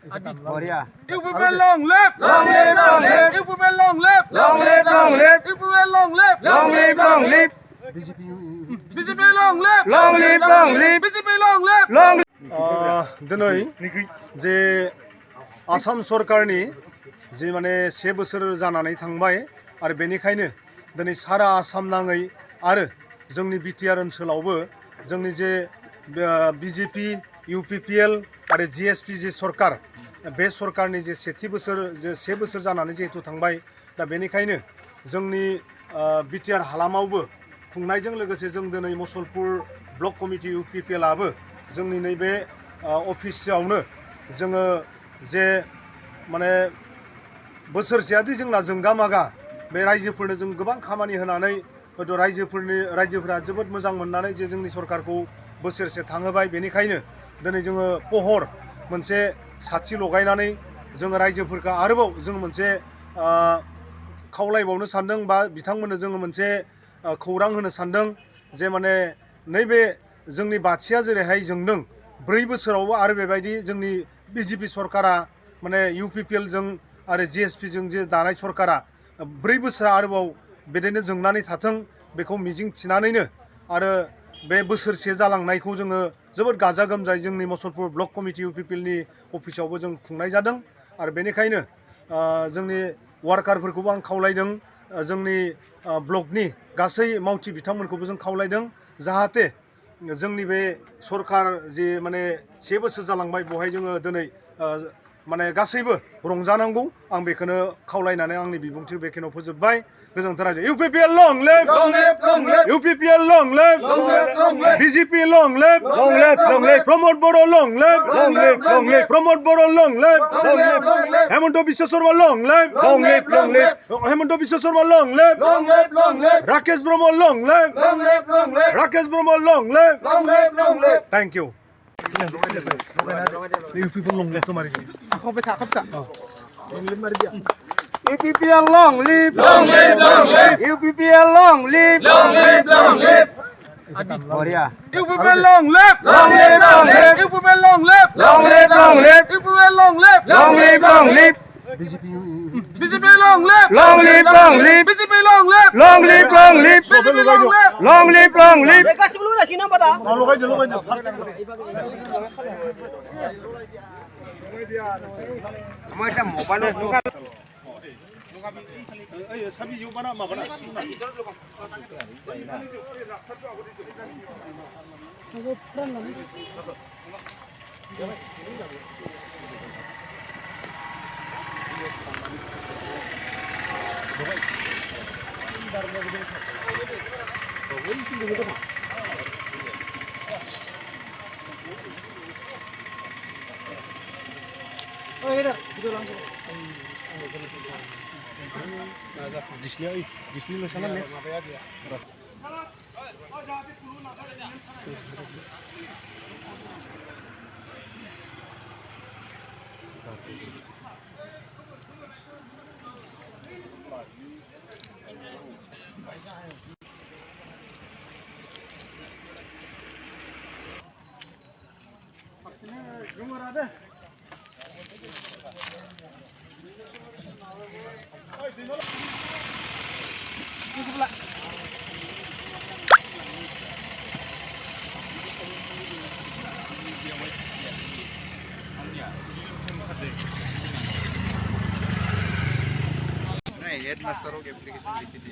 Korea. UPP long live! Long live! Long live! UPP long live! Long live! Long live! UPP long live! Long live! Long live! BJP long live! Long live! Long live! BJP long live! Long दिनै जे आसाम सरकारनि जे माने 1 बोसोर जानानै थांबाय आरो बेनिखायनो दिनै सारा आसाम नाङै आरो जोंनि बिटिआर ओनसोलावबो जोंनि जे बिजेपि इउपिपिएल आरो जिएसपि जे सरकार बे सरकारनि जे 1 बोसोर जानानै जिहेतु थांबाय दा बेनिखायनो जोंनि बिटिआर हालामावबो खुंनायजों लोगोसे जों दिनै मुसलपुर ब्लक कमिटि इउपिपिएलआबो जोंनि नैबे अफिसआवनो जोङो जे माने बोसोरसेयादि जोंना जोंगा मागा बे रायजोफोरनो जों गोबां खामानि होनानै हयथ' रायजोफोरा जोबोद मोजां मोननानै जे जोंनि सरकारखौ बोसोरसे थांहोबाय बेनिखायनो दिनै जोङो पहर मोनसे साथि लगायनानै जोङो रायजोफोरखौ आरोबाव जों मोनसे खावलायबावनो सानदों बा बिथांमोननो जोङो मोनसे खौरां होनो सानदों जे माने नैबे जोंनि बाथिया जेरैहाय जोंदों 4 बोसोरावबो आरो बेबायदि जोंनि बिजेपि सरकारा माने इउपिपिएल जों आरो जिएसपि जों जे दानाय सरकारा 4 बोसोरा आरोबाव बिदिनो जोंनानै थाथों बेखौ मिजिं थिनानैनो आरो बे बोसोरसे जालांनायखौ जोङो जोबोद गाजा गोमजायै जोंनि मुसलपुर ब्लक कमिटि इउपिपिएलनि अफिसावबो जों खुंनाय जादों आरो बेनिखायनो जोंनि वार्कारफोरखौबो आं खावलायदों जोंनि ब्लकनि गासै मावथि बिथांमोनखौबो जों खावलायदों जाहाथे जोंनि बे सरकार जे माने 1 बोसोर जालांबाय बहाय जोङो दिनै माने गासैबो रंजानांगौ आं बेखौनो खावलायनानै आंनि बिबुंथि बेखिनियाव फोजोबबाय गोजोन्थों रायजो UPPL long live UPPL long live BJP long live Pramod Boro' long live Pramod Boro' long live Himanta Biswa Sarma long live Himanta Biswa Sarma long live Rakesh Brahma long live Rakesh Brahma long live thank you UPPL long live तुम्हारी UPPL long live! Long live! Long live! UPPL long live! Long live! Long live! Korea. UPP long live! Long live! Long live! UPP long live! Long live! Long live! UPP long live! Long live! Long live! BJP long live! Long live! Long live! BJP long live! Long live! Long live! BJP long live! Long live! Long live! Kasih dulu sini apa dah? सभी यो बना माबना Oh iya dah, itu langsung. जिसने लो sana mes नहीं headmaster को application लिखी थी